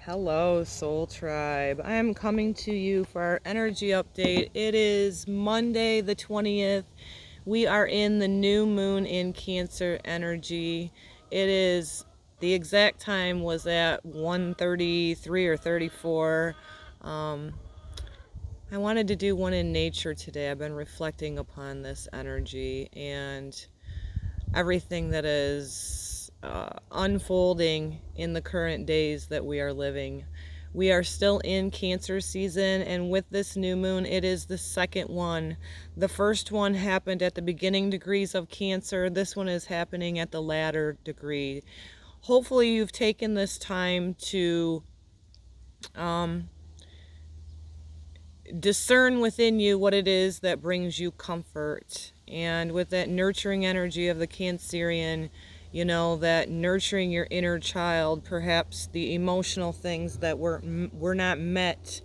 Hello, Soul Tribe. I am coming to you for our energy update. It is Monday the 20th. We are in the new moon in Cancer energy. It is the exact time was at 1:33 or 34. I wanted to do one in nature today. I've been reflecting upon this energy and everything that is unfolding in the current days that we are living. We are still in Cancer season, and with this new moon, it is the second one. The first one happened at the beginning degrees of Cancer. This one is happening at the latter degree. Hopefully, you've taken this time to discern within you what it is that brings you comfort. And with that nurturing energy of the Cancerian, that nurturing your inner child, perhaps the emotional things that were not met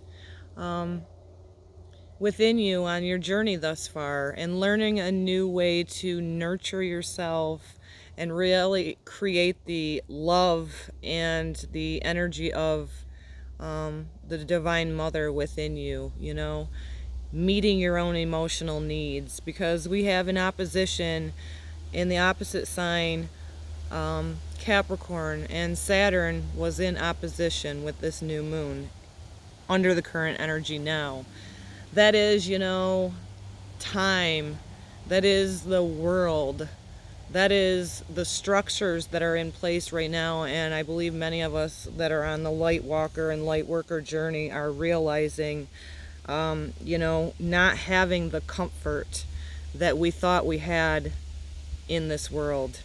within you on your journey thus far, and learning a new way to nurture yourself and really create the love and the energy of the Divine Mother within you, meeting your own emotional needs, because we have an opposition in the opposite sign, Capricorn, and Saturn was in opposition with this new moon under the current energy now. That is, time. That is the world. That is the structures that are in place right now, and I believe many of us that are on the light walker and light worker journey are realizing, not having the comfort that we thought we had in this world.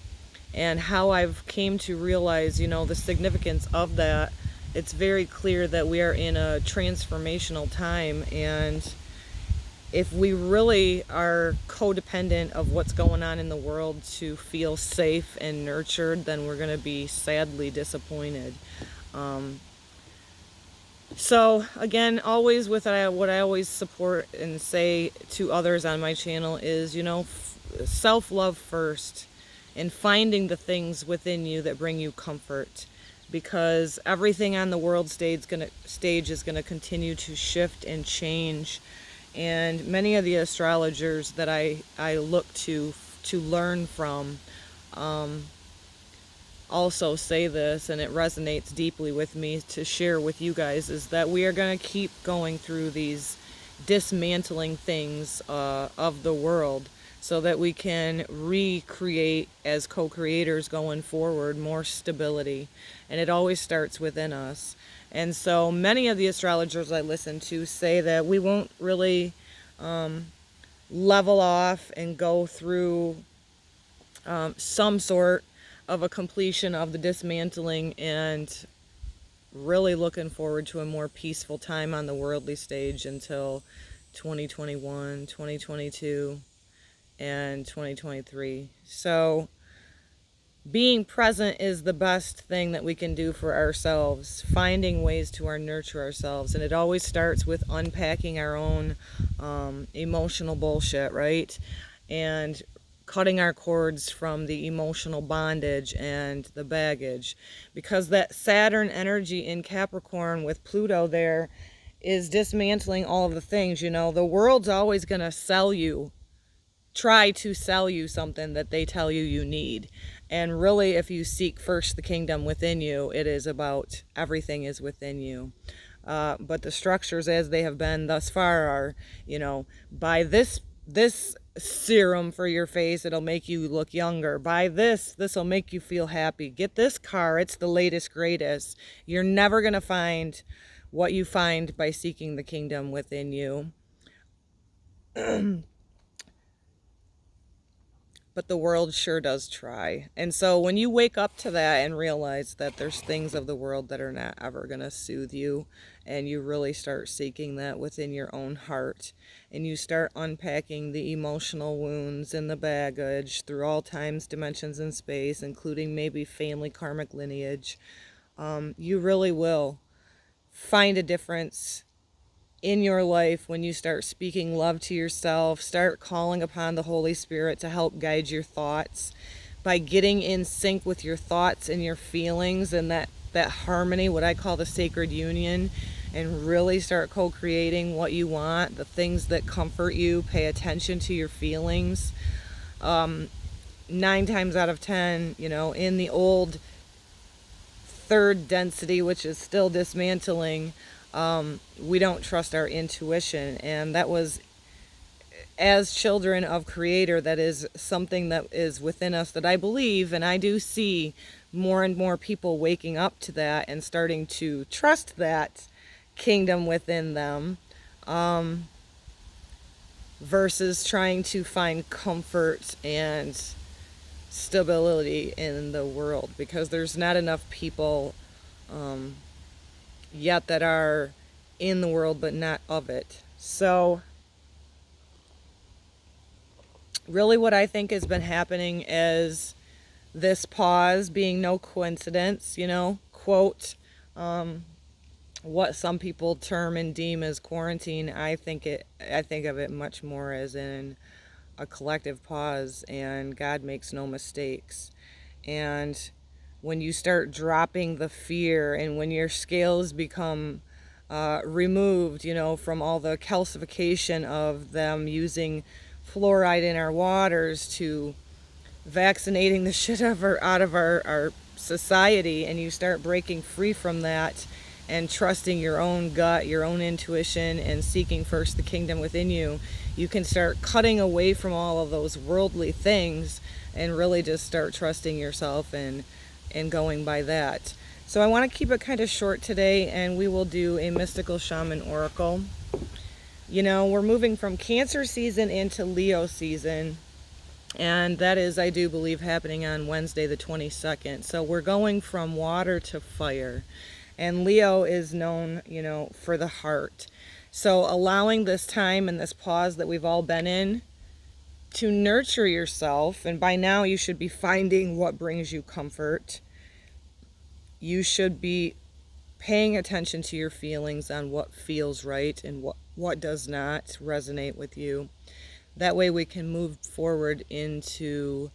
And how I've came to realize, the significance of that. It's very clear that we are in a transformational time, and if we really are codependent of what's going on in the world to feel safe and nurtured, then we're going to be sadly disappointed. So again, always with what I always support and say to others on my channel is, self-love first, and finding the things within you that bring you comfort, because everything on the world stage is going to continue to shift and change. And many of the astrologers that I look to learn from also say this, and it resonates deeply with me to share with you guys, is that we are going to keep going through these dismantling things of the world, so that we can recreate as co-creators going forward more stability. And it always starts within us. And so many of the astrologers I listen to say that we won't really level off and go through some sort of a completion of the dismantling, and really looking forward to a more peaceful time on the worldly stage until 2021, 2022, and 2023. So being present is the best thing that we can do for ourselves, finding ways to nurture ourselves. And it always starts with unpacking our own emotional bullshit, right? And cutting our cords from the emotional bondage and the baggage. Because that Saturn energy in Capricorn with Pluto there is dismantling all of the things. The world's always going to try to sell you something that they tell you need. And really, if you seek first the kingdom within you, it is about everything is within you. But the structures as they have been thus far are, buy this serum for your face, it'll make you look younger. Buy this will make you feel happy. Get this car, it's the latest, greatest. You're never going to find what you find by seeking the kingdom within you. But the world sure does try. And so when you wake up to that and realize that there's things of the world that are not ever going to soothe you, and you really start seeking that within your own heart, and you start unpacking the emotional wounds and the baggage through all times, dimensions, and space, including maybe family karmic lineage, you really will find a difference in your life when you start speaking love to yourself, start calling upon the Holy Spirit to help guide your thoughts by getting in sync with your thoughts and your feelings, and that that harmony, what I call the sacred union, and really start co-creating what you want, the things that comfort you, pay attention to your feelings. 9 times out of 10, in the old third density, which is still dismantling, we don't trust our intuition. And that was, as children of Creator, that is something that is within us that I believe, and I do see more and more people waking up to that and starting to trust that kingdom within them, versus trying to find comfort and stability in the world, because there's not enough people yet that are in the world but not of it. So really what I think has been happening is this pause being no coincidence, quote, what some people term and deem as quarantine. I think of it much more as in a collective pause, and God makes no mistakes. And when you start dropping the fear, and when your scales become removed, from all the calcification of them using fluoride in our waters to vaccinating the shit out of our society, and you start breaking free from that and trusting your own gut, your own intuition, and seeking first the kingdom within you, you can start cutting away from all of those worldly things and really just start trusting yourself and going by that. So I want to keep it kind of short today, and we will do a mystical shaman oracle. We're moving from Cancer season into Leo season, and that is, I do believe, happening on Wednesday the 22nd. So we're going from water to fire. And Leo is known, for the heart. So allowing this time and this pause that we've all been in to nurture yourself, and by now you should be finding what brings you comfort. You should be paying attention to your feelings on what feels right and what does not resonate with you. That way we can move forward into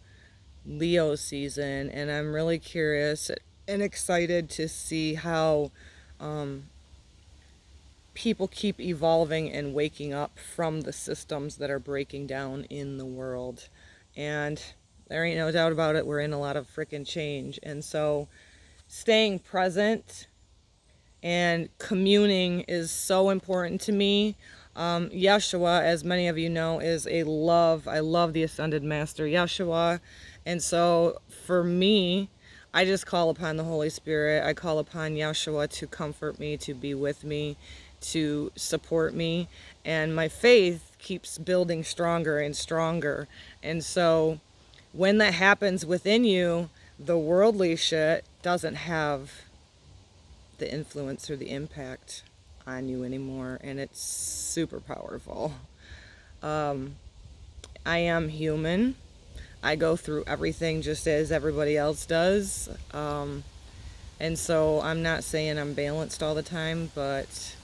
Leo season, and I'm really curious and excited to see how people keep evolving and waking up from the systems that are breaking down in the world. And there ain't no doubt about it, we're in a lot of freaking change. And so staying present and communing is so important to me. Yeshua, as many of you know, is I love the Ascended Master Yeshua. And so for me, I just call upon the Holy Spirit. I call upon Yeshua to comfort me, to be with me, to support me. And my faith keeps building stronger and stronger. And so when that happens within you, the worldly shit doesn't have the influence or the impact on you anymore. And it's super powerful. I am human. I go through everything just as everybody else does. And so I'm not saying I'm balanced all the time, but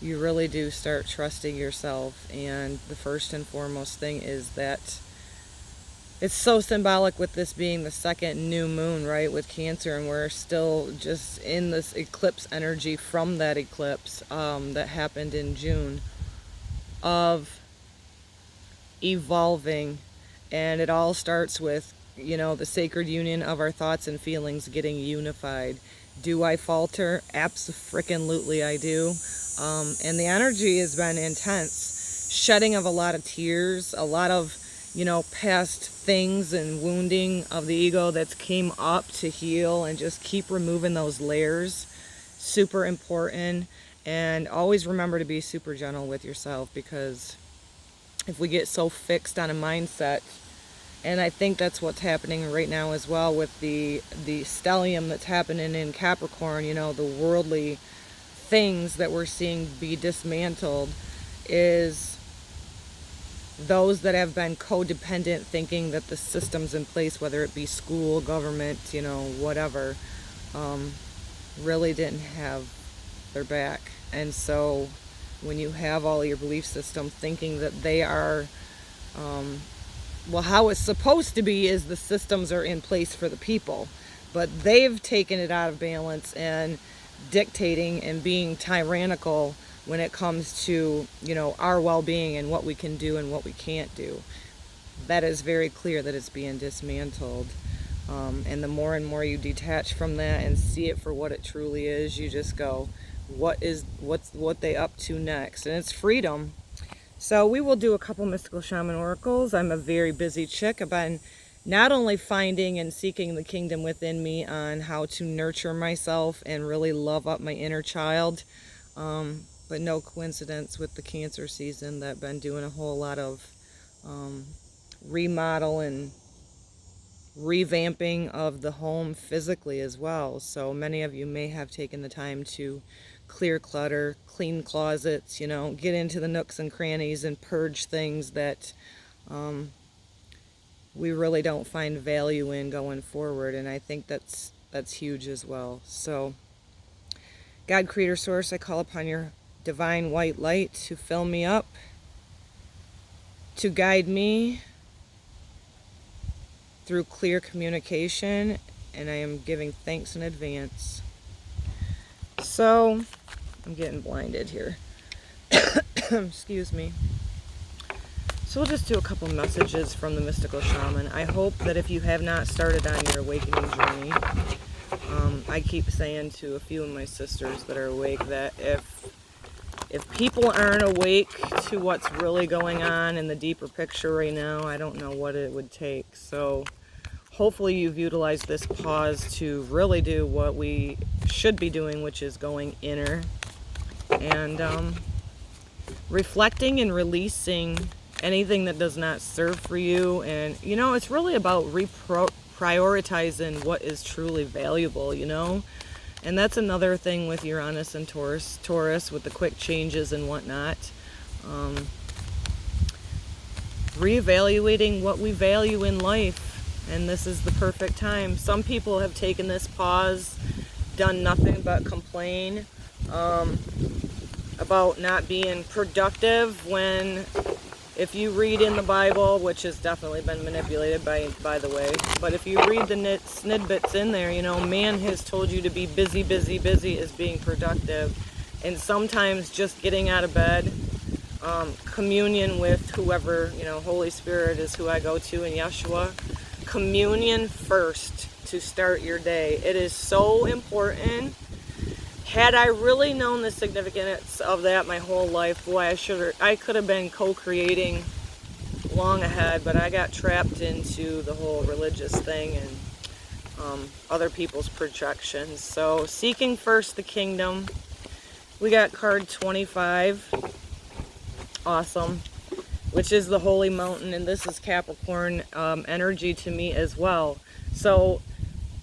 you really do start trusting yourself. And the first and foremost thing is that it's so symbolic with this being the second new moon, right, with Cancer, and we're still just in this eclipse energy from that eclipse that happened in June, of evolving. And it all starts with, the sacred union of our thoughts and feelings getting unified. Do I falter? Abso-frickin-lutely I do. And the energy has been intense. Shedding of a lot of tears, a lot of, past things and wounding of the ego that's came up to heal, and just keep removing those layers. Super important. And always remember to be super gentle with yourself, because if we get so fixed on a mindset, and I think that's what's happening right now as well with the stellium that's happening in Capricorn, the worldly things that we're seeing be dismantled, is those that have been codependent, thinking that the systems in place, whether it be school, government, whatever, really didn't have their back. And so when you have all your belief system thinking that they are, how it's supposed to be is the systems are in place for the people. But they've taken it out of balance and dictating and being tyrannical when it comes to, our well-being and what we can do and what we can't do. That is very clear that it's being dismantled. And the more and more you detach from that and see it for what it truly is, you just go, what they up to next? And it's freedom. So we will do a couple mystical shaman oracles. I'm a very busy chick. I've been not only finding and seeking the kingdom within me on how to nurture myself and really love up my inner child, but no coincidence with the Cancer season that I've been doing a whole lot of remodel and revamping of the home physically as well. So many of you may have taken the time to clear clutter, clean closets, get into the nooks and crannies and purge things that we really don't find value in going forward. And I think that's huge as well. So God, Creator, Source, I call upon your divine white light to fill me up, to guide me through clear communication, and I am giving thanks in advance. So, I'm getting blinded here. Excuse me. So we'll just do a couple messages from the Mystical Shaman. I hope that if you have not started on your awakening journey, I keep saying to a few of my sisters that are awake that if people aren't awake to what's really going on in the deeper picture right now, I don't know what it would take. So hopefully you've utilized this pause to really do what we should be doing, which is going inner and reflecting and releasing anything that does not serve for you. And it's really about prioritizing what is truly valuable, and that's another thing with Uranus and Taurus with the quick changes and whatnot. Reevaluating what we value in life, and this is the perfect time. Some people have taken this pause, done nothing but complain about not being productive, when if you read in the Bible, which has definitely been manipulated by the way, but if you read the snidbits in there, man has told you to be busy, busy, busy is being productive. And sometimes just getting out of bed, communion with whoever, Holy Spirit is who I go to, and Yeshua, communion first to start your day. It is so important. Had I really known the significance of that my whole life, boy, I could have been co-creating long ahead, but I got trapped into the whole religious thing and other people's projections. So seeking first the kingdom. We got card 25. Awesome. Which is the holy mountain, and this is Capricorn energy to me as well. So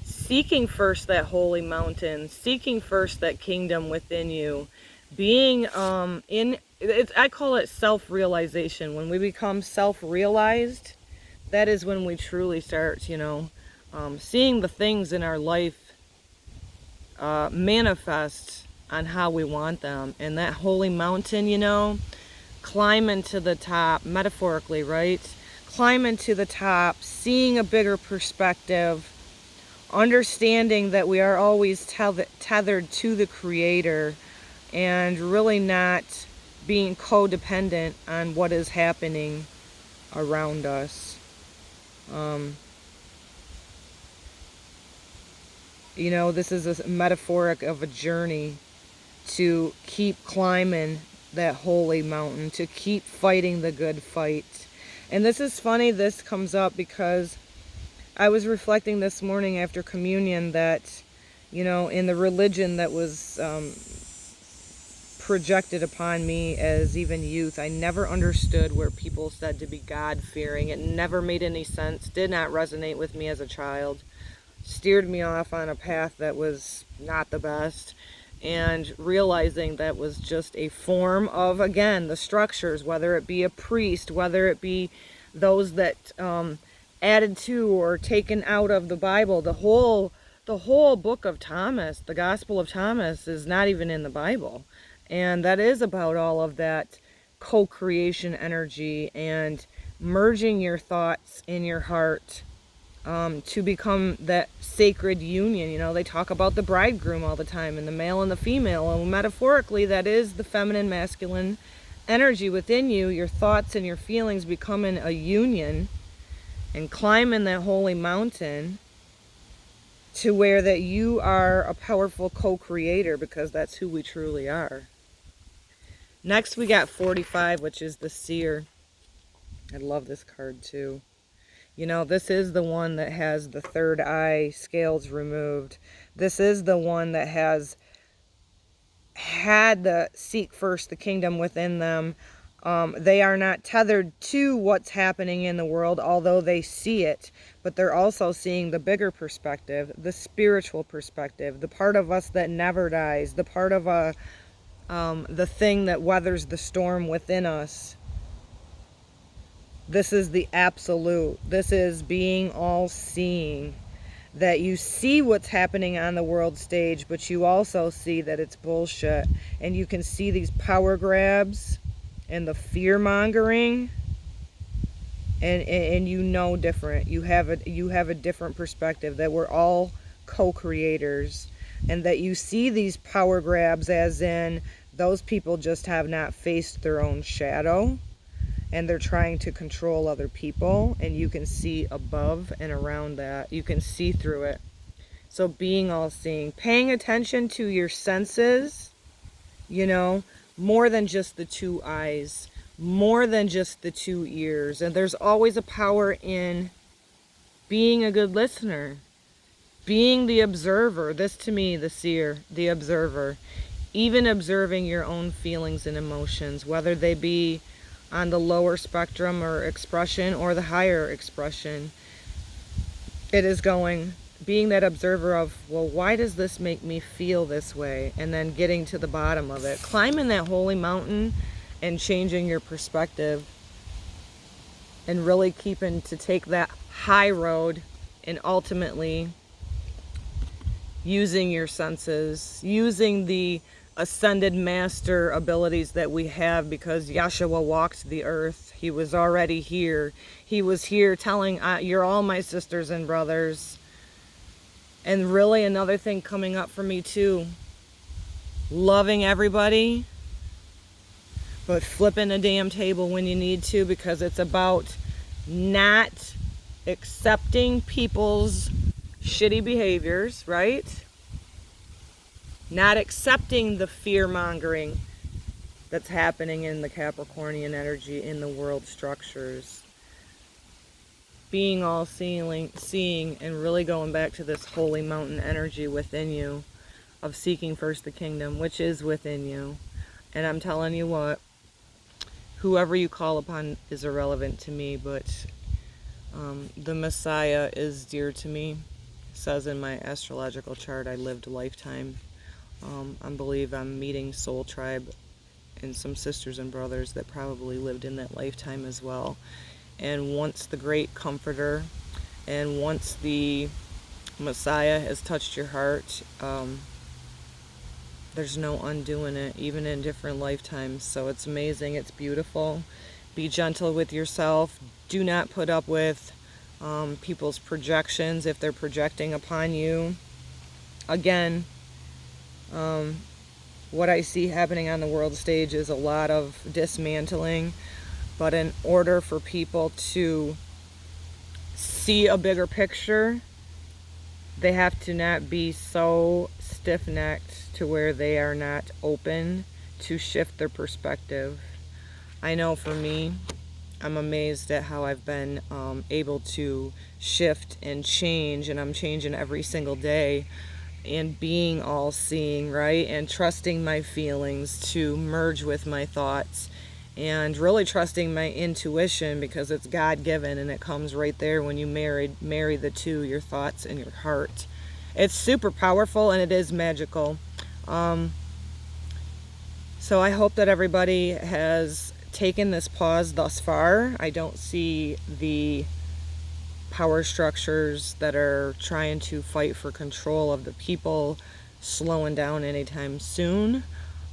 seeking first that holy mountain, seeking first that kingdom within you, being I call it self-realization. When we become self-realized, that is when we truly start, seeing the things in our life manifest on how we want them. And that holy mountain, climbing to the top, metaphorically, right? Climbing to the top, seeing a bigger perspective, understanding that we are always tethered to the Creator, and really not being codependent on what is happening around us. This is a metaphoric of a journey to keep climbing that holy mountain, to keep fighting the good fight. And this is funny, this comes up because I was reflecting this morning after communion that, in the religion that was projected upon me as even youth, I never understood where people said to be God-fearing. It never made any sense, did not resonate with me as a child, steered me off on a path that was not the best, and realizing that was just a form of, again, the structures, whether it be a priest, whether it be those that added to or taken out of the Bible. The whole book of Thomas, the Gospel of Thomas, is not even in the Bible. And that is about all of that co-creation energy and merging your thoughts in your heart to become that sacred union. You know, they talk about the bridegroom all the time, and the male and the female, and metaphorically that is the feminine masculine energy within you, your thoughts and your feelings becoming a union and climbing that holy mountain to where that you are a powerful co-creator, because that's who we truly are. Next we got 45, which is the seer. I love this card too. You know, this is the one that has the third eye scales removed. This is the one that has had the seek first the kingdom within them. They are not tethered to what's happening in the world, although they see it, but they're also seeing the bigger perspective, the spiritual perspective, the part of us that never dies, the part of the thing that weathers the storm within us. This is the absolute. This is being all-seeing. That you see what's happening on the world stage, but you also see that it's bullshit. And you can see these power grabs and the fear-mongering. And you know different. You have a different perspective, that we're all co-creators. And that you see these power grabs as in those people just have not faced their own shadow. And they're trying to control other people, and you can see above and around that. You can see through it. So being all-seeing, paying attention to your senses, you know, more than just the two eyes, more than just the two ears. And there's always a power in being a good listener, being the observer. This to me, the seer, the observer, even observing your own feelings and emotions, whether they be on the lower spectrum or expression or the higher expression. It is being that observer of, well, why does this make me feel this way? And then getting to the bottom of it. Climbing that holy mountain and changing your perspective. And really keeping to take that high road and ultimately using your senses, using the ascended master abilities that we have, because Yeshua walked the earth. He was already here. He was here telling, you're all my sisters and brothers. And really another thing coming up for me too, loving everybody, but flipping a damn table when you need to, because it's about not accepting people's shitty behaviors, right? Not accepting the fear-mongering that's happening in the Capricornian energy, in the world structures. Being all-seeing and really going back to this holy mountain energy within you of seeking first the kingdom, which is within you. And I'm telling you what, whoever you call upon is irrelevant to me, but the Messiah is dear to me. It says in my astrological chart I lived a lifetime. I believe I'm meeting Soul Tribe and some sisters and brothers that probably lived in that lifetime as well. And once the great comforter and once the Messiah has touched your heart, there's no undoing it, even in different lifetimes. So it's amazing. It's beautiful. Be gentle with yourself. Do not put up with people's projections if they're projecting upon you. Again, what I see happening on the world stage is a lot of dismantling, but in order for people to see a bigger picture, they have to not be so stiff-necked to where they are not open to shift their perspective. I know for me, I'm amazed at how I've been able to shift and change, and I'm changing every single day. And being all-seeing, right? And trusting my feelings to merge with my thoughts. And really trusting my intuition, because it's God-given and it comes right there when you marry the two, your thoughts and your heart. It's super powerful and it is magical. So I hope that everybody has taken this pause thus far. I don't see the power structures that are trying to fight for control of the people slowing down anytime soon.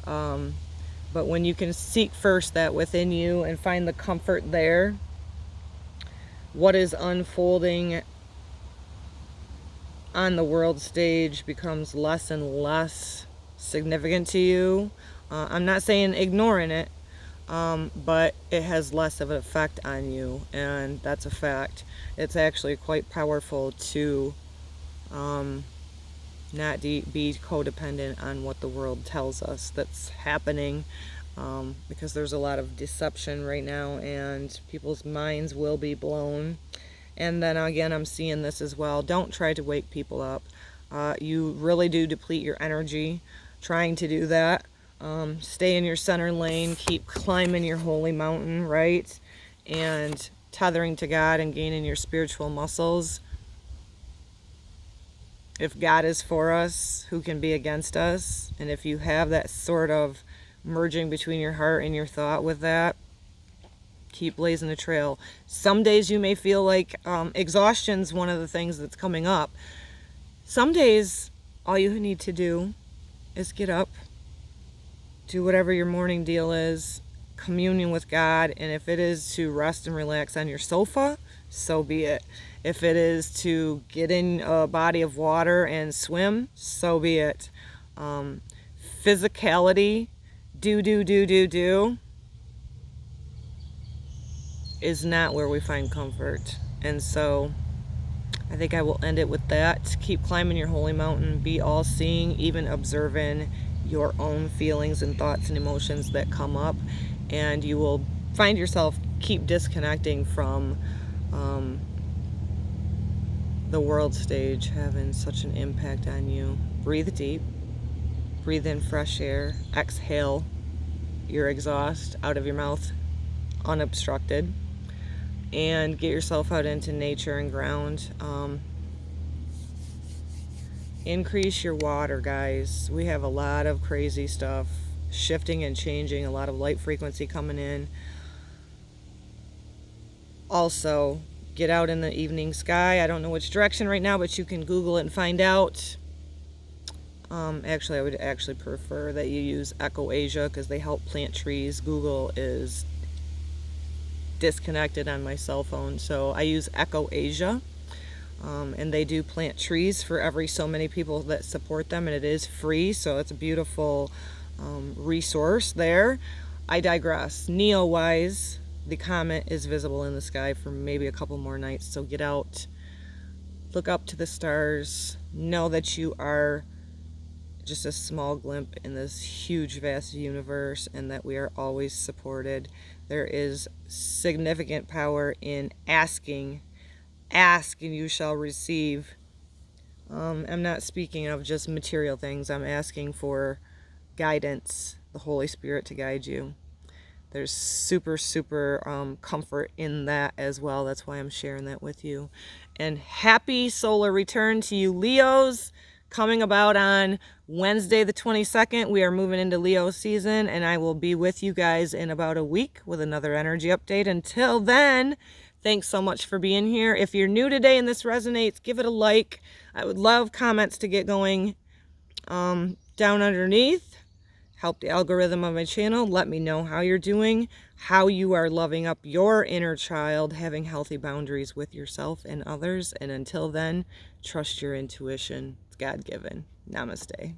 But when you can seek first that within you and find the comfort there, what is unfolding on the world stage becomes less and less significant to you. I'm not saying ignoring it, but it has less of an effect on you, and that's a fact. It's actually quite powerful to not be codependent on what the world tells us that's happening, because there's a lot of deception right now, and people's minds will be blown. And then again, I'm seeing this as well. Don't try to wake people up. You really do deplete your energy trying to do that. Stay in your center lane. Keep climbing your holy mountain, right? And tethering to God and gaining your spiritual muscles. If God is for us, who can be against us? And if you have that sort of merging between your heart and your thought with that, keep blazing the trail. Some days you may feel like exhaustion's one of the things that's coming up. Some days, all you need to do is get up, do whatever your morning deal is, communion with God, and if it is to rest and relax on your sofa, so be it. If it is to get in a body of water and swim, so be it. Physicality, do, is not where we find comfort. And so I think I will end it with that. Keep climbing your holy mountain. Be all-seeing, even observing your own feelings and thoughts and emotions that come up. And you will find yourself keep disconnecting from the world stage having such an impact on you. Breathe deep. Breathe in fresh air. Exhale your exhaust out of your mouth unobstructed. And get yourself out into nature and ground. Increase your water, guys. We have a lot of crazy stuff shifting and changing, a lot of light frequency coming in. Also, get out in the evening sky. I don't know which direction right now, but you can Google it and find out. Actually, I would actually prefer that you use EcoAsia because they help plant trees. Google is disconnected on my cell phone, so I use EcoAsia, and they do plant trees for every so many people that support them, and it is free, so it's a beautiful resource there. I digress. Neowise, the comet is visible in the sky for maybe a couple more nights, so get out, look up to the stars, know that you are just a small glimpse in this huge vast universe, and that we are always supported. There is significant power in asking. Ask and you shall receive. I'm not speaking of just material things. I'm asking for guidance, the Holy Spirit to guide you. There's super comfort in that as well. That's why I'm sharing that with you. And happy solar return to you, Leos. Coming about on Wednesday the 22nd, we are moving into Leo season, and I will be with you guys in about a week with another energy update. Until then, thanks so much for being here. If you're new today and this resonates, give it a like. I would love comments to get going down underneath. Help the algorithm of my channel. Let me know how you're doing, how you are loving up your inner child, having healthy boundaries with yourself and others. And until then, trust your intuition. It's God-given. Namaste.